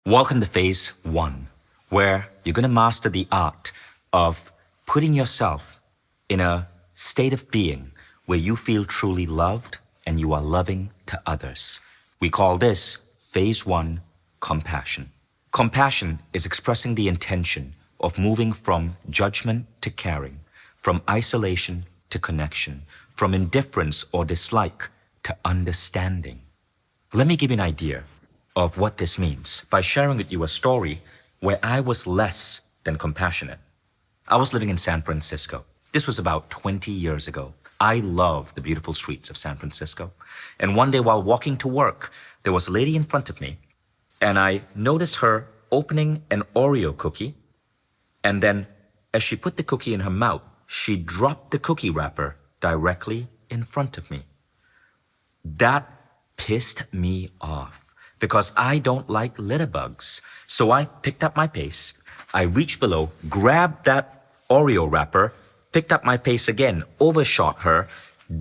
Welcome to phase one, where you're going to master the art of putting yourself in a state of being where you feel truly loved and you are loving to others. We call this phase one compassion. Compassion is expressing the intention of moving from judgment to caring, from isolation to connection, from indifference or dislike to understanding. Let me give you an idea of what this means by sharing with you a story where I was less than compassionate. I was living in San Francisco. This was about 20 years ago. I love the beautiful streets of San Francisco. And one day while walking to work, there was a lady in front of me, and I noticed her opening an Oreo cookie, and then as she put the cookie in her mouth, she dropped the cookie wrapper directly in front of me. That pissed me off because I don't like litter bugs. So I picked up my pace. I reached below, grabbed that Oreo wrapper, picked up my pace again, overshot her,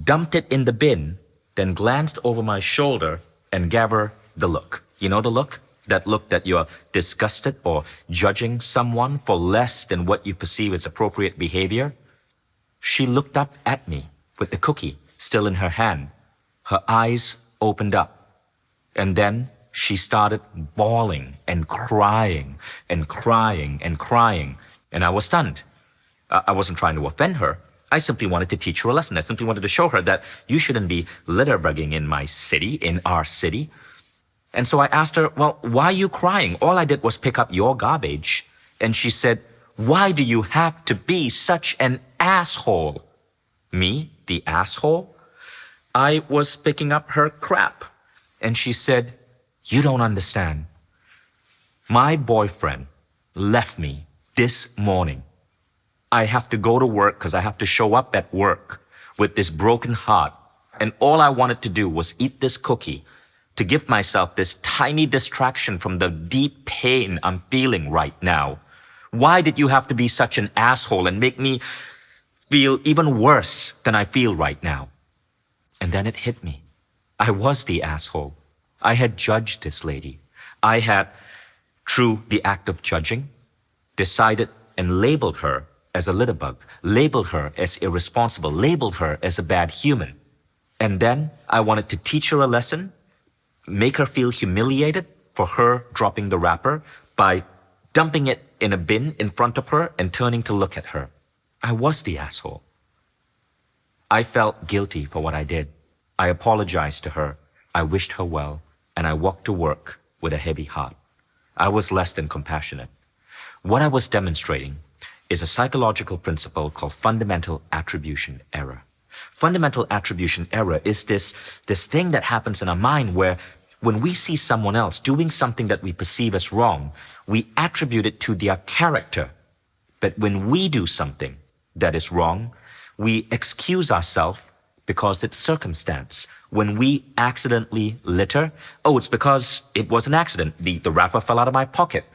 dumped it in the bin, then glanced over my shoulder and gave her the look. You know the look? That look that you're disgusted or judging someone for less than what you perceive as appropriate behavior. She looked up at me with the cookie still in her hand. Her eyes opened up, and then she started bawling and crying and crying and crying, and I was stunned. I wasn't trying to offend her. I simply wanted to teach her a lesson. I simply wanted to show her that you shouldn't be litter bugging in my city, in our city. And so I asked her, well, why are you crying? All I did was pick up your garbage. And she said, why do you have to be such an asshole? Me, the asshole? I was picking up her crap. And she said, you don't understand. My boyfriend left me this morning. I have to go to work because I have to show up at work with this broken heart. And all I wanted to do was eat this cookie to give myself this tiny distraction from the deep pain I'm feeling right now. Why did you have to be such an asshole and make me feel even worse than I feel right now? And then it hit me. I was the asshole. I had judged this lady. I had, through the act of judging, decided and labeled her as a litter bug, labeled her as irresponsible, labeled her as a bad human. And then I wanted to teach her a lesson, make her feel humiliated for her dropping the wrapper by dumping it in a bin in front of her and turning to look at her. I was the asshole. I felt guilty for what I did. I apologized to her. I wished her well, and I walked to work with a heavy heart. I was less than compassionate. What I was demonstrating is a psychological principle called fundamental attribution error. Fundamental attribution error is this thing that happens in our mind where when we see someone else doing something that we perceive as wrong, we attribute it to their character. But when we do something that is wrong, we excuse ourselves because it's circumstance. When we accidentally litter, oh, it's because it was an accident. The wrapper fell out of my pocket.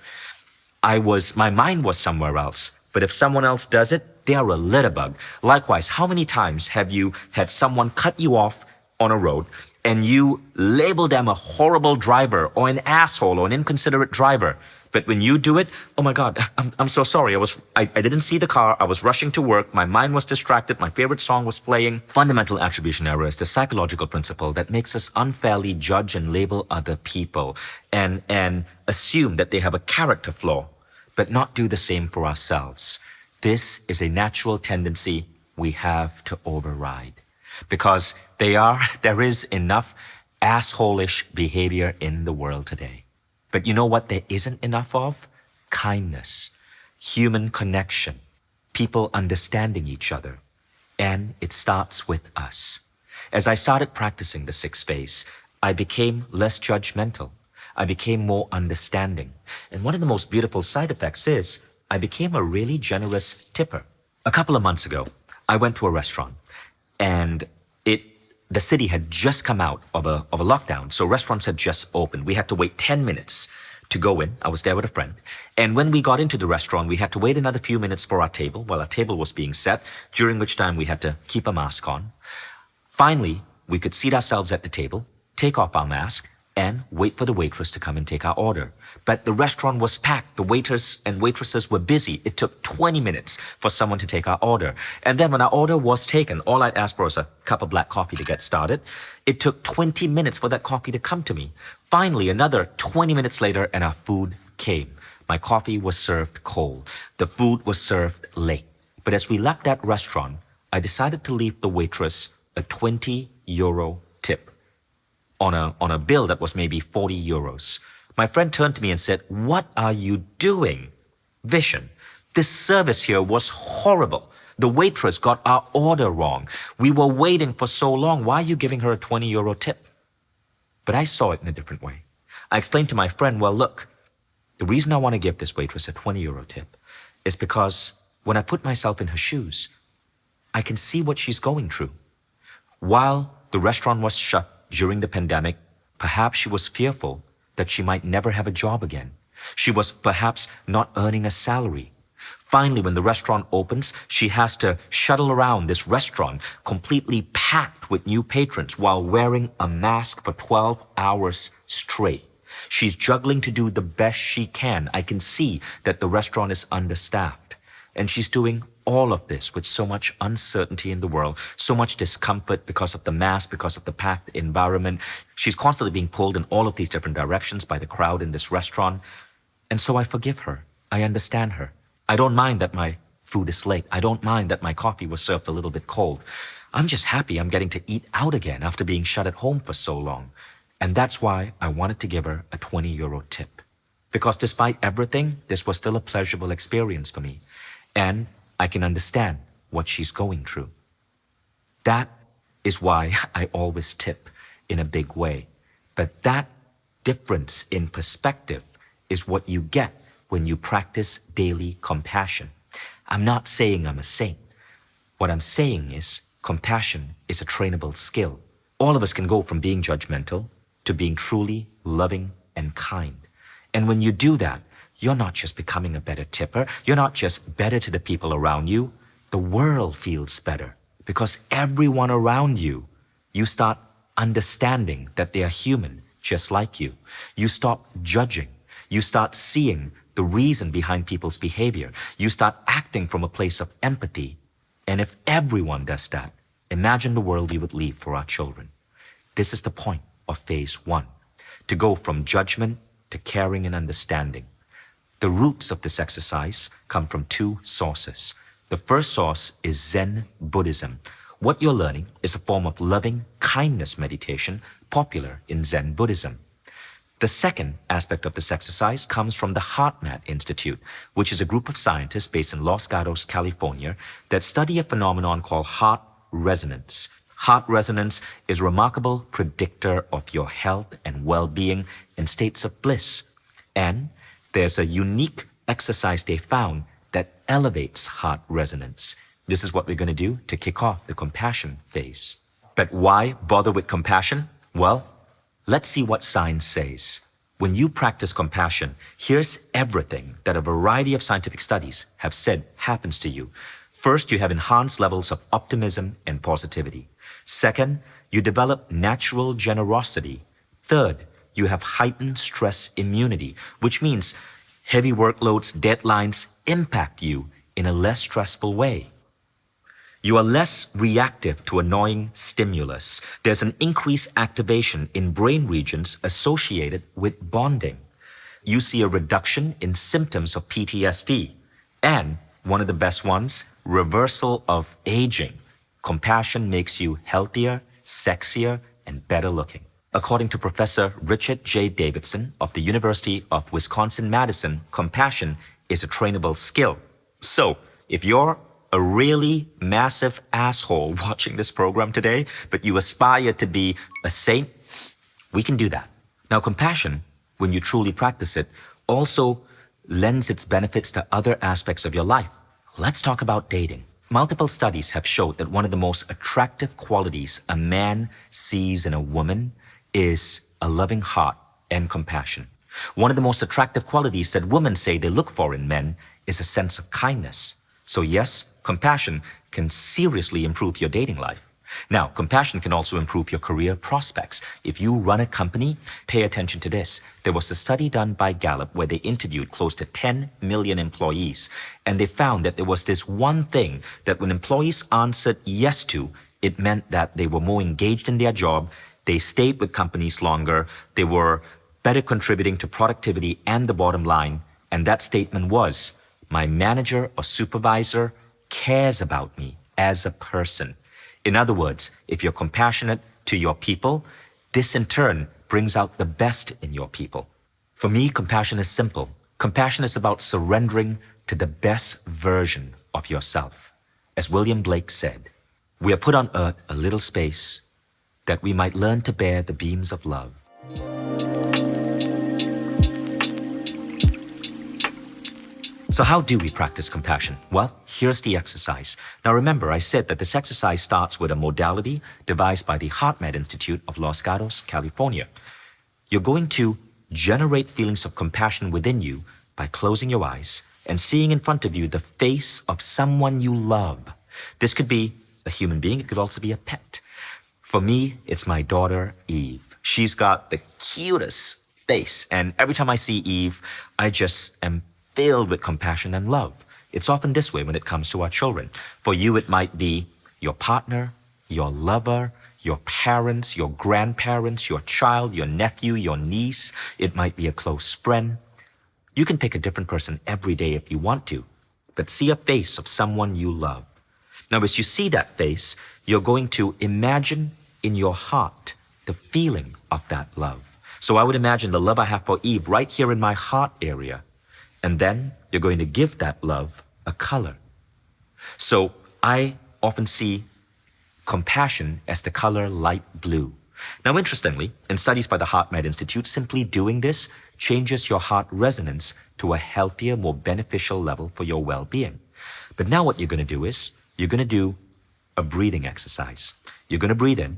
My mind was somewhere else. But if someone else does it, they are a litter bug. Likewise, how many times have you had someone cut you off on a road and you label them a horrible driver or an asshole or an inconsiderate driver? But when you do it, oh my God, I'm so sorry. I didn't see the car. I was rushing to work. My mind was distracted. My favorite song was playing. Fundamental attribution error is the psychological principle that makes us unfairly judge and label other people and assume that they have a character flaw, but not do the same for ourselves. This is a natural tendency we have to override because there is enough asshole-ish behavior in the world today. But you know what there isn't enough of? Kindness, human connection, people understanding each other. And it starts with us. As I started practicing the sixth phase, I became less judgmental. I became more understanding. And one of the most beautiful side effects is I became a really generous tipper. A couple of months ago, I went to a restaurant and the city had just come out of a lockdown, so restaurants had just opened. We had to wait 10 minutes to go in. I was there with a friend. And when we got into the restaurant, we had to wait another few minutes for our table while our table was being set, during which time we had to keep a mask on. Finally, we could seat ourselves at the table, take off our mask, and wait for the waitress to come and take our order. But the restaurant was packed. The waiters and waitresses were busy. It took 20 minutes for someone to take our order. And then when our order was taken, all I'd asked for was a cup of black coffee to get started. It took 20 minutes for that coffee to come to me. Finally, another 20 minutes later, and our food came. My coffee was served cold. The food was served late. But as we left that restaurant, I decided to leave the waitress a 20 euro tip on a bill that was maybe 40 euros. My friend turned to me and said, "What are you doing? Vishen, this service here was horrible. The waitress got our order wrong. We were waiting for so long. Why are you giving her a 20 euro tip?" But I saw it in a different way. I explained to my friend, well, look, the reason I want to give this waitress a 20 euro tip is because when I put myself in her shoes, I can see what she's going through. While the restaurant was shut during the pandemic, perhaps she was fearful that she might never have a job again. She was perhaps not earning a salary. Finally, when the restaurant opens, she has to shuttle around this restaurant completely packed with new patrons while wearing a mask for 12 hours straight. She's juggling to do the best she can. I can see that the restaurant is understaffed. And she's doing all of this with so much uncertainty in the world, so much discomfort because of the mask, because of the packed environment. She's constantly being pulled in all of these different directions by the crowd in this restaurant. And so I forgive her. I understand her. I don't mind that my food is late. I don't mind that my coffee was served a little bit cold. I'm just happy I'm getting to eat out again after being shut at home for so long. And that's why I wanted to give her a 20 euro tip. Because despite everything, this was still a pleasurable experience for me. And I can understand what she's going through. That is why I always tip in a big way. But that difference in perspective is what you get when you practice daily compassion. I'm not saying I'm a saint. What I'm saying is compassion is a trainable skill. All of us can go from being judgmental to being truly loving and kind. And when you do that, you're not just becoming a better tipper. You're not just better to the people around you. The world feels better because everyone around you, you start understanding that they are human just like you. You stop judging. You start seeing the reason behind people's behavior. You start acting from a place of empathy. And if everyone does that, imagine the world we would leave for our children. This is the point of phase 1, to go from judgment to caring and understanding. The roots of this exercise come from 2 sources. The first source is Zen Buddhism. What you're learning is a form of loving kindness meditation popular in Zen Buddhism. The second aspect of this exercise comes from the HeartMath Institute, which is a group of scientists based in Los Gatos, California, that study a phenomenon called heart resonance. Heart resonance is a remarkable predictor of your health and well-being in states of bliss. And there's a unique exercise they found that elevates heart resonance. This is what we're going to do to kick off the compassion phase. But why bother with compassion? Well, let's see what science says. When you practice compassion, here's everything that a variety of scientific studies have said happens to you. First, you have enhanced levels of optimism and positivity. Second, you develop natural generosity. Third, you have heightened stress immunity, which means heavy workloads, deadlines impact you in a less stressful way. You are less reactive to annoying stimulus. There's an increased activation in brain regions associated with bonding. You see a reduction in symptoms of PTSD. And one of the best ones, reversal of aging. Compassion makes you healthier, sexier, and better looking. According to Professor Richard J. Davidson of the University of Wisconsin-Madison, compassion is a trainable skill. So, if you're a really massive asshole watching this program today, but you aspire to be a saint, we can do that. Now, compassion, when you truly practice it, also lends its benefits to other aspects of your life. Let's talk about dating. Multiple studies have showed that one of the most attractive qualities a man sees in a woman is a loving heart and compassion. One of the most attractive qualities that women say they look for in men is a sense of kindness. So yes, compassion can seriously improve your dating life. Now, compassion can also improve your career prospects. If you run a company, pay attention to this. There was a study done by Gallup where they interviewed close to 10 million employees, and they found that there was this one thing that when employees answered yes to, it meant that they were more engaged in their job, they stayed with companies longer, they were better contributing to productivity and the bottom line. And that statement was, my manager or supervisor cares about me as a person. In other words, if you're compassionate to your people, this in turn brings out the best in your people. For me, compassion is simple. Compassion is about surrendering to the best version of yourself. As William Blake said, we are put on earth a little space that we might learn to bear the beams of love. So how do we practice compassion? Well, here's the exercise. Now remember, I said that this exercise starts with a modality devised by the HeartMath Institute of Los Gatos, California. You're going to generate feelings of compassion within you by closing your eyes and seeing in front of you the face of someone you love. This could be a human being, it could also be a pet. For me, it's my daughter, Eve. She's got the cutest face, and every time I see Eve, I just am filled with compassion and love. It's often this way when it comes to our children. For you, it might be your partner, your lover, your parents, your grandparents, your child, your nephew, your niece. It might be a close friend. You can pick a different person every day if you want to, but see a face of someone you love. Now, as you see that face, you're going to imagine in your heart the feeling of that love. So I would imagine the love I have for Eve right here in my heart area. And then you're going to give that love a color. So I often see compassion as the color light blue. Now, interestingly, in studies by the HeartMath Institute, simply doing this changes your heart resonance to a healthier, more beneficial level for your well-being. But now what you're going to do is, you're going to do a breathing exercise. You're going to breathe in.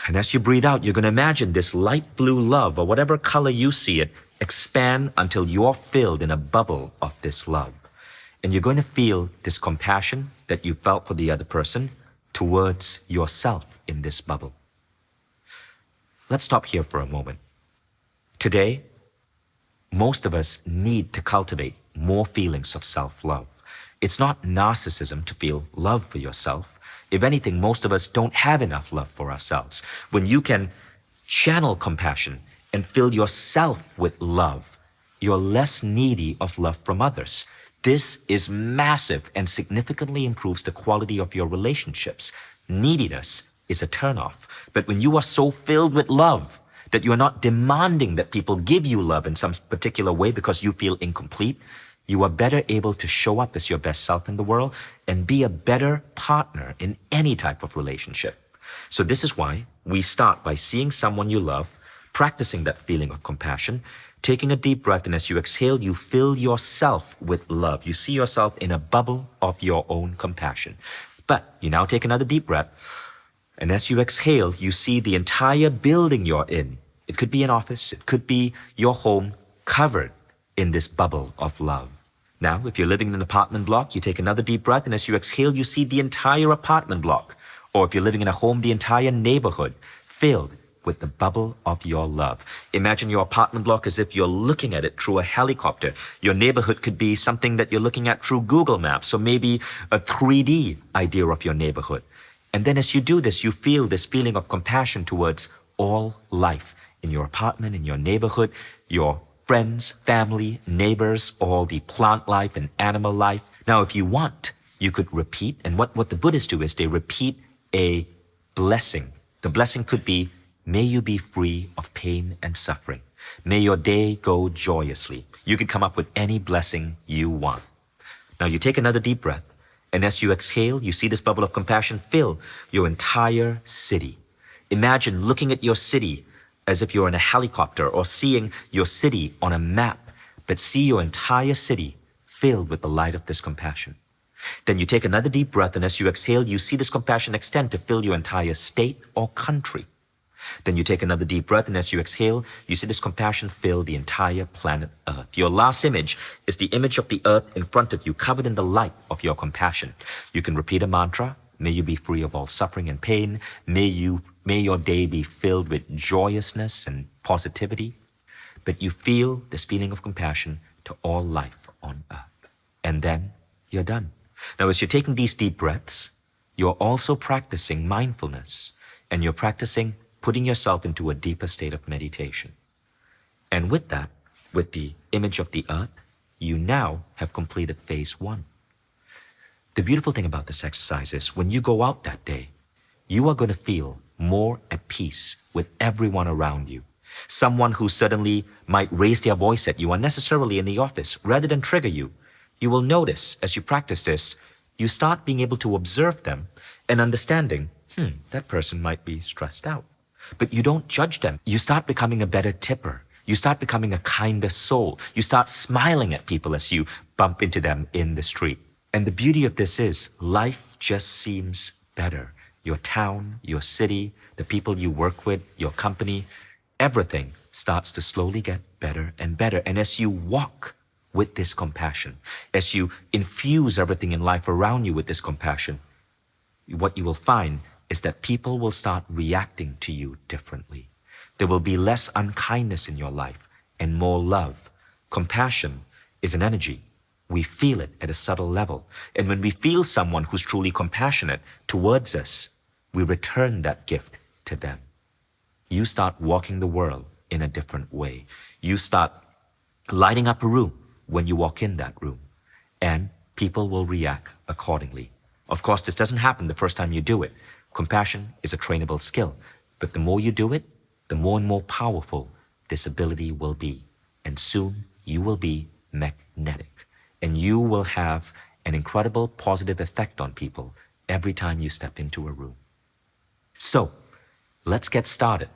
And as you breathe out, you're going to imagine this light blue love, or whatever color you see it, expand until you're filled in a bubble of this love. And you're going to feel this compassion that you felt for the other person towards yourself in this bubble. Let's stop here for a moment. Today, most of us need to cultivate more feelings of self-love. It's not narcissism to feel love for yourself. If anything, most of us don't have enough love for ourselves. When you can channel compassion and fill yourself with love, you're less needy of love from others. This is massive and significantly improves the quality of your relationships. Neediness is a turnoff. But when you are so filled with love that you are not demanding that people give you love in some particular way because you feel incomplete, you are better able to show up as your best self in the world and be a better partner in any type of relationship. So this is why we start by seeing someone you love, practicing that feeling of compassion, taking a deep breath, and as you exhale, you fill yourself with love. You see yourself in a bubble of your own compassion. But you now take another deep breath, and as you exhale, you see the entire building you're in. It could be an office, it could be your home, covered in this bubble of love. Now, if you're living in an apartment block, you take another deep breath, and as you exhale, you see the entire apartment block. Or if you're living in a home, the entire neighborhood filled with the bubble of your love. Imagine your apartment block as if you're looking at it through a helicopter. Your neighborhood could be something that you're looking at through Google Maps, or maybe a 3D idea of your neighborhood. And then as you do this, you feel this feeling of compassion towards all life in your apartment, in your neighborhood, your friends, family, neighbors, all the plant life and animal life. Now, if you want, you could repeat, and what the Buddhists do is they repeat a blessing. The blessing could be, may you be free of pain and suffering. May your day go joyously. You could come up with any blessing you want. Now you take another deep breath, and as you exhale, you see this bubble of compassion fill your entire city. Imagine looking at your city as if you're in a helicopter, or seeing your city on a map, but see your entire city filled with the light of this compassion. Then you take another deep breath, and as you exhale, you see this compassion extend to fill your entire state or country. Then you take another deep breath, and as you exhale, you see this compassion fill the entire planet Earth. Your last image is the image of the Earth in front of you, covered in the light of your compassion. You can repeat a mantra, May you be free of all suffering and pain. May your day be filled with joyousness and positivity. But you feel this feeling of compassion to all life on earth. And then you're done. Now, as you're taking these deep breaths, you're also practicing mindfulness, and you're practicing putting yourself into a deeper state of meditation. And with that, with the image of the earth, you now have completed phase 1. The beautiful thing about this exercise is when you go out that day, you are going to feel more at peace with everyone around you. Someone who suddenly might raise their voice at you unnecessarily in the office, rather than trigger you, you will notice as you practice this, you start being able to observe them and understanding, that person might be stressed out. But you don't judge them. You start becoming a better tipper. You start becoming a kinder soul. You start smiling at people as you bump into them in the street. And the beauty of this is life just seems better. Your town, your city, the people you work with, your company, everything starts to slowly get better and better. And as you walk with this compassion, as you infuse everything in life around you with this compassion, what you will find is that people will start reacting to you differently. There will be less unkindness in your life and more love. Compassion is an energy. We feel it at a subtle level. And when we feel someone who's truly compassionate towards us, we return that gift to them. You start walking the world in a different way. You start lighting up a room when you walk in that room, and people will react accordingly. Of course, this doesn't happen the first time you do it. Compassion is a trainable skill, but the more you do it, the more and more powerful this ability will be. And soon you will be magnetic, and you will have an incredible positive effect on people every time you step into a room. So, let's get started.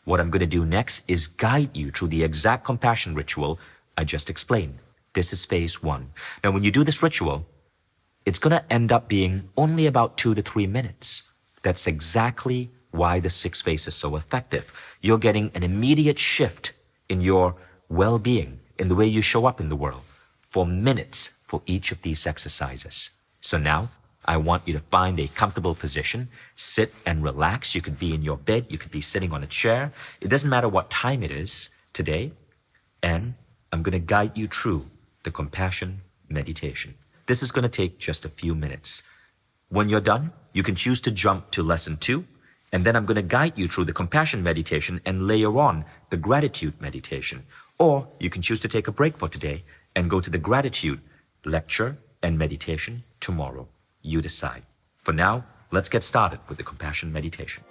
What I'm going to do next is guide you through the exact compassion ritual I just explained. This is phase 1. Now, when you do this ritual, it's going to end up being only about 2 to 3 minutes. That's exactly why the 6 phase is so effective. You're getting an immediate shift in your well-being, in the way you show up in the world, for minutes for each of these exercises. So now, I want you to find a comfortable position, sit and relax. You could be in your bed, you could be sitting on a chair. It doesn't matter what time it is today. And I'm going to guide you through the compassion meditation. This is going to take just a few minutes. When you're done, you can choose to jump to lesson 2, and then I'm going to guide you through the compassion meditation and layer on the gratitude meditation. Or you can choose to take a break for today and go to the gratitude lecture and meditation tomorrow. You decide. For now, let's get started with the compassion meditation.